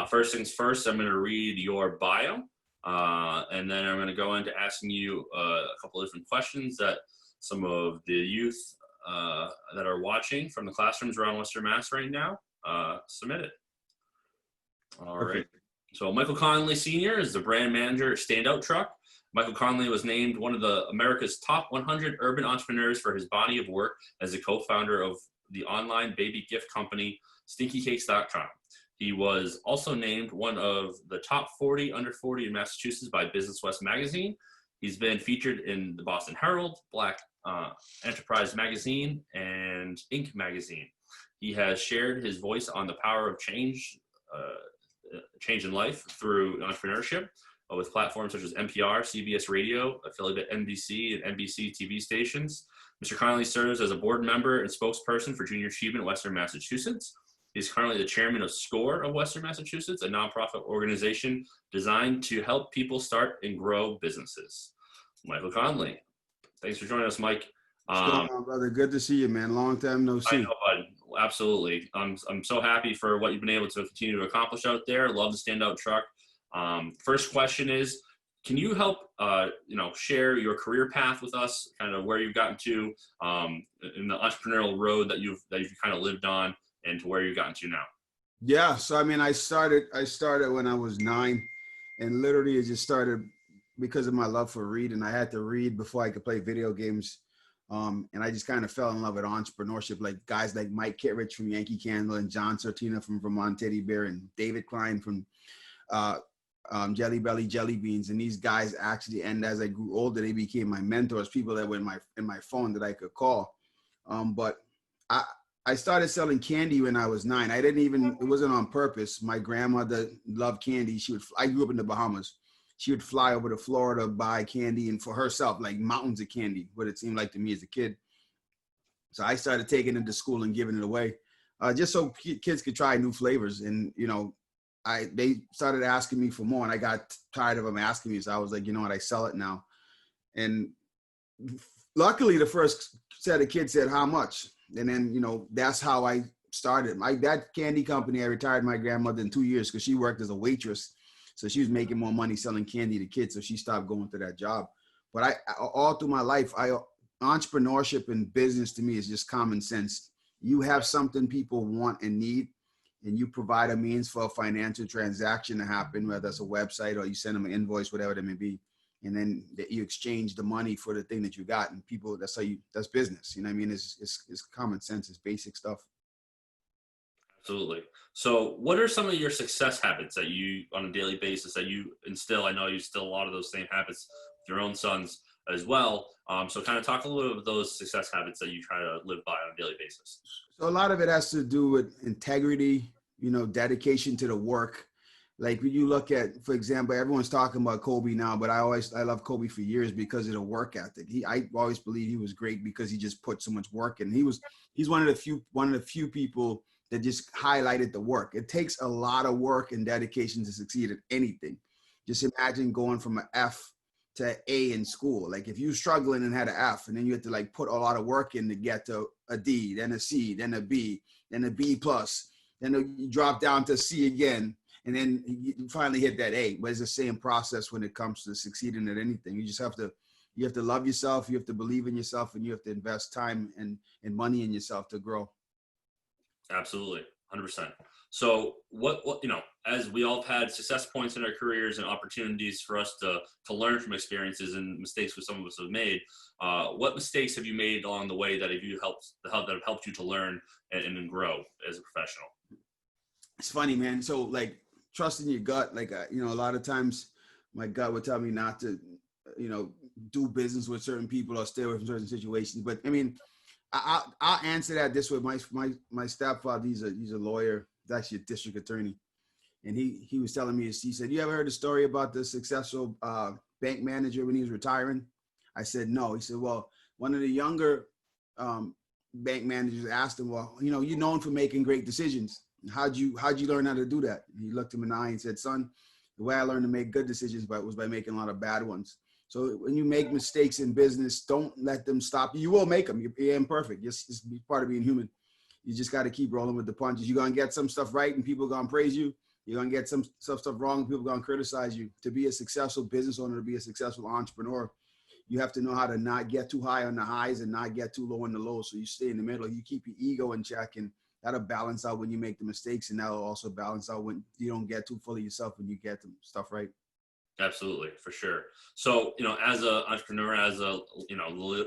First things first, I'm going to read your bio, and then I'm going to go into asking you a couple of different questions that some of the youth that are watching from the classrooms around Western Mass right now submitted. All right. So Mychal Connolly Sr. is the brand manager at Standout Truck. Mychal Connolly was named one of America's top 100 urban entrepreneurs for his body of work as a co-founder of the online baby gift company StinkyCakes.com. He was also named one of the top 40 under 40 in Massachusetts by Business West magazine. He's been featured in the Boston Herald, Black Enterprise magazine, and Inc. magazine. He has shared his voice on the power of change in life through entrepreneurship with platforms such as NPR, CBS Radio, affiliate NBC and NBC TV stations. Mr. Connolly serves as a board member and spokesperson for Junior Achievement Western Massachusetts. He's currently the chairman of SCORE of Western Massachusetts, a nonprofit organization designed to help people start and grow businesses. Mychal Connolly, thanks for joining us, Mike. What's going on, brother? Good to see you, man. Long time no see. I know, bud. Absolutely. I'm so happy for what you've been able to continue to accomplish out there. Love the Standout Truck. First question is, can you help share your career path with us, kind of where you've gotten to in the entrepreneurial road that you've kind of lived on, and to where you've gotten to now? Yeah, so I mean, I started when I was 9, and literally it just started because of my love for reading. I had to read before I could play video games. And I just kind of fell in love with entrepreneurship, like guys like Mike Kittredge from Yankee Candle and John Sortina from Vermont Teddy Bear and David Klein from Jelly Belly Jelly Beans. And these guys actually, and as I grew older, they became my mentors, people that were in my phone that I could call. But I started selling candy when I was 9. It wasn't on purpose. My grandmother loved candy. I grew up in the Bahamas. She would fly over to Florida, buy candy, and for herself, like mountains of candy, what it seemed like to me as a kid. So I started taking it to school and giving it away, just so kids could try new flavors. And, they started asking me for more, and I got tired of them asking me. So I was like, you know what, I sell it now. And luckily, the first set of kids said, how much? And then, that's how I started. That candy company, I retired my grandmother in 2 years because she worked as a waitress. So she was making more money selling candy to kids, so she stopped going to that job. But all through my life, entrepreneurship and business to me is just common sense. You have something people want and need, and you provide a means for a financial transaction to happen, whether that's a website or you send them an invoice, whatever that may be, and then you exchange the money for the thing that you got. And people, that's business. You know what I mean? It's common sense. It's basic stuff. Absolutely. So what are some of your success habits that you, on a daily basis, that you instill? I know you instill a lot of those same habits with your own sons as well. So kind of talk a little bit about those success habits that you try to live by on a daily basis. So a lot of it has to do with integrity, dedication to the work. Like when you look at, for example, everyone's talking about Kobe now, but I love Kobe for years because of the work ethic. I always believed he was great because he just put so much work in. He's one of the few people that just highlighted the work. It takes a lot of work and dedication to succeed at anything. Just imagine going from an F to an A in school. Like if you're struggling and had an F, and then you have to put a lot of work in to get to a D, then a C, then a B, then a B plus, then you drop down to C again, and then you finally hit that A. But it's the same process when it comes to succeeding at anything. You just have to love yourself, you have to believe in yourself, and you have to invest time and money in yourself to grow. Absolutely, 100%. So what as we all have had success points in our careers and opportunities for us to learn from experiences and mistakes that some of us have made, what mistakes have you made along the way that have helped you to learn and grow as a professional? It's funny, man. So trusting your gut, a lot of times my gut would tell me not to, do business with certain people or stay away from certain situations. But I mean, I'll answer that this way. My stepfather, he's a lawyer. He's actually a district attorney. And he was telling me, he said, you ever heard the story about the successful bank manager when he was retiring? I said, no. He said, well, one of the younger bank managers asked him, well, you're known for making great decisions. How'd you learn how to do that? And he looked him in the eye and said, son, the way I learned to make good decisions was by making a lot of bad ones. So when you make mistakes in business, don't let them stop you. You will make them. You're imperfect. It's part of being human. You just got to keep rolling with the punches. You're going to get some stuff right and people are going to praise you. You're going to get some stuff wrong. People are going to criticize you. To be a successful business owner, to be a successful entrepreneur, you have to know how to not get too high on the highs and not get too low on the lows. So you stay in the middle. You keep your ego in check, and that'll balance out when you make the mistakes, and that'll also balance out when you don't get too full of yourself when you get the stuff right. Absolutely, for sure. So, as an entrepreneur, as the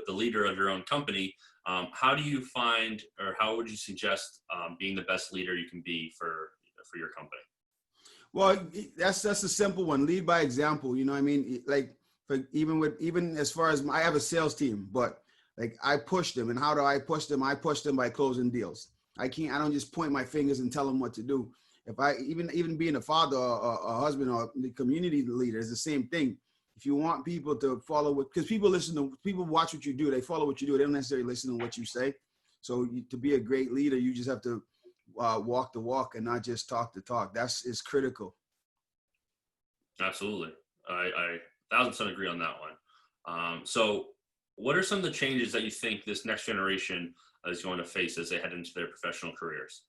leader of your own company, how do you find, or how would you suggest being the best leader you can be for your company? Well, that's a simple one. Lead by example. You know what I mean? Like, even as far as I have a sales team, but like I push them. And how do I push them? I push them by closing deals. I don't just point my fingers and tell them what to do. If I even being a father or a husband or the community leader is the same thing. If you want people to follow because people watch what you do, they follow what you do. They don't necessarily listen to what you say. So to be a great leader, you just have to walk the walk and not just talk the talk. Is critical. Absolutely. I 1,000% agree on that one. So what are some of the changes that you think this next generation is going to face as they head into their professional careers?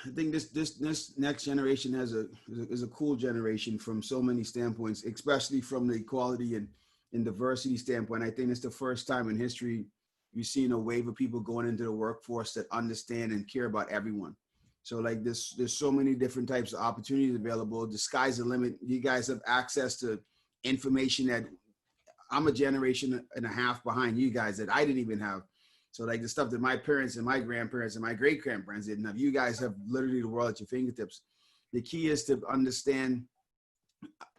I think this next generation is a cool generation from so many standpoints, especially from the equality and diversity standpoint. I think it's the first time in history you've seen a wave of people going into the workforce that understand and care about everyone. So like there's so many different types of opportunities available. The sky's the limit. You guys have access to information that I'm a generation and a half behind you guys that I didn't even have. So like the stuff that my parents and my grandparents and my great grandparents didn't have, you guys have literally the world at your fingertips. The key is to understand,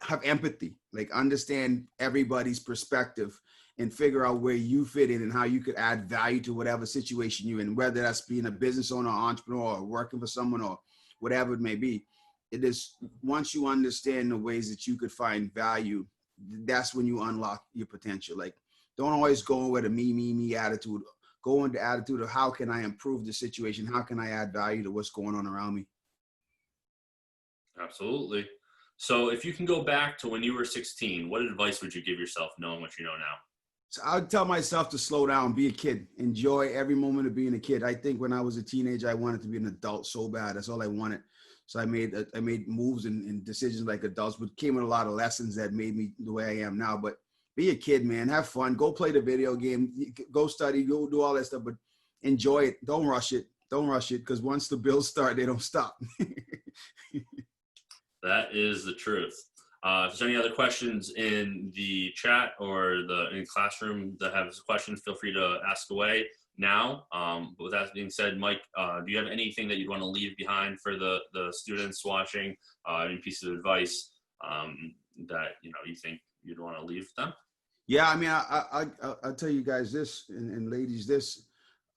have empathy, like understand everybody's perspective and figure out where you fit in and how you could add value to whatever situation you're in, whether that's being a business owner, entrepreneur, or working for someone or whatever it may be. It is once you understand the ways that you could find value, that's when you unlock your potential. Like don't always go with a me attitude. Go into attitude of how can I improve the situation? How can I add value to what's going on around me? Absolutely. So if you can go back to when you were 16, what advice would you give yourself knowing what you know now? So I would tell myself to slow down, be a kid, enjoy every moment of being a kid. I think when I was a teenager, I wanted to be an adult so bad. That's all I wanted. So I made moves and decisions like adults, but came with a lot of lessons that made me the way I am now. But be a kid, man. Have fun. Go play the video game. Go study. Go do all that stuff. But enjoy it. Don't rush it. Don't rush it because once the bills start, they don't stop. That is the truth. If there's any other questions in the chat or in the classroom that have questions, feel free to ask away now. But with that being said, Mike, do you have anything that you'd want to leave behind for the students watching? Any piece of advice that you think you'd want to leave them? Yeah, I mean, I'll tell you guys this and ladies this.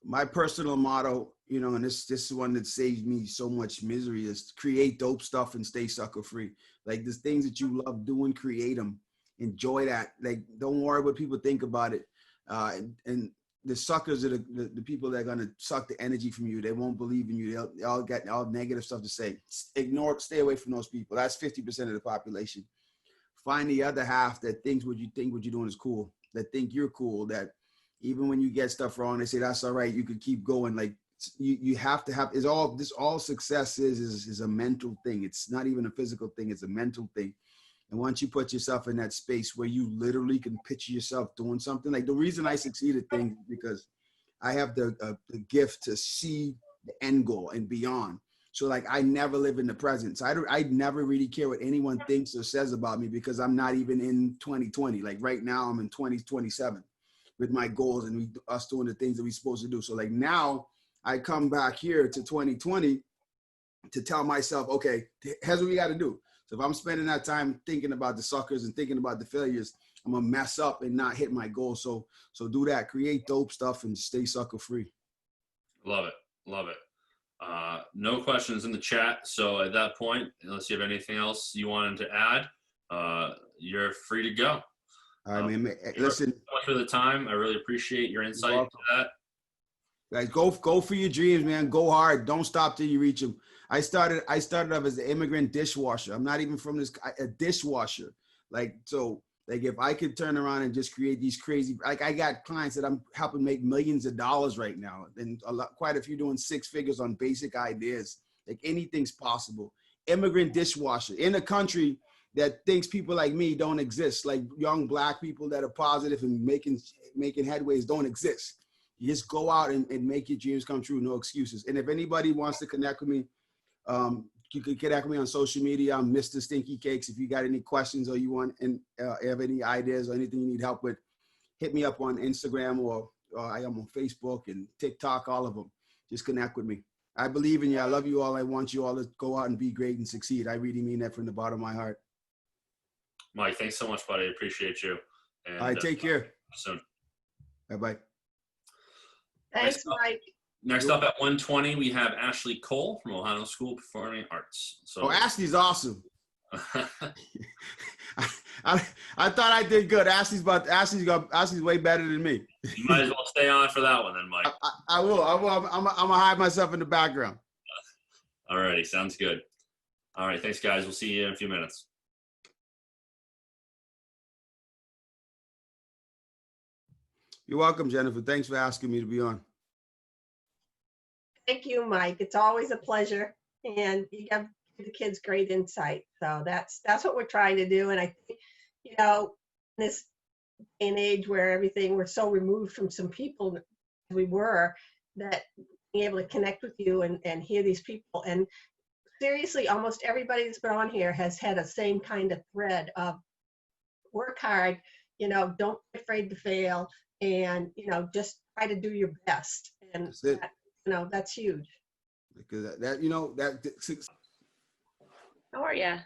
My personal motto, and this is one that saves me so much misery, is create dope stuff and stay sucker free. Like the things that you love doing, create them. Enjoy that. Like don't worry what people think about it. And the suckers are the people that are gonna suck the energy from you. They won't believe in you. They all got all negative stuff to say. Stay away from those people. That's 50% of the population. Find the other half that thinks what you're doing is cool, that think you're cool, that even when you get stuff wrong, they say, that's all right, you could keep going. Like you have to have, all success is a mental thing. It's not even a physical thing, it's a mental thing. And once you put yourself in that space where you literally can picture yourself doing something, like the reason I succeed at things is because I have the gift to see the end goal and beyond. So like I never live in the present. So I never really care what anyone thinks or says about me because I'm not even in 2020. Like right now I'm in 2027 with my goals and us doing the things that we're supposed to do. So like now I come back here to 2020 to tell myself, okay, here's what we got to do. So if I'm spending that time thinking about the suckers and thinking about the failures, I'm gonna mess up and not hit my goal. So do that, create dope stuff and stay sucker free. Love it. Love it. No questions in the chat. So at that point, unless you have anything else you wanted to add, you're free to go. All right, man. Listen, thank you so much for the time. I really appreciate your insight into that. Guys, go for your dreams, man. Go hard. Don't stop till you reach them. I started off as an immigrant dishwasher. I'm not even from a dishwasher. Like if I could turn around and just create these crazy, like I got clients that I'm helping make millions of dollars right now, and quite a few doing six figures on basic ideas. Like anything's possible. immigrant dishwasher in a country that thinks people like me don't exist, like young Black people that are positive and making headways don't exist. You just go out and make your dreams come true, no excuses. And if anybody wants to connect with me, you can connect with me on social media. I'm Mr. Stinky Cakes. If you got any questions or you want and have any ideas or anything you need help with, hit me up on Instagram or I am on Facebook and TikTok, all of them. Just connect with me. I believe in you. I love you all. I want you all to go out and be great and succeed. I really mean that from the bottom of my heart. Mike, thanks so much, buddy. I appreciate you. And, all right, take care. Soon. Bye-bye. Thanks, Mike. Next up at 1:20, we have Ashley Cole from Ohio School of Performing Arts. So, Ashley's awesome. I thought I did good. Ashley's way better than me. You might as well stay on for that one then, Mike. I will. I'm gonna hide myself in the background. All righty, sounds good. All right, thanks, guys. We'll see you in a few minutes. You're welcome, Jennifer. Thanks for asking me to be on. Thank you, Mike. It's always a pleasure, and you give the kids great insight. So that's what we're trying to do. And I think, in this day and age where we're so removed from some people we were, that being able to connect with you and hear these people. And seriously, almost everybody that's been on here has had the same kind of thread of work hard, don't be afraid to fail, and, just try to do your best. And that's it. That's huge. Because How are you?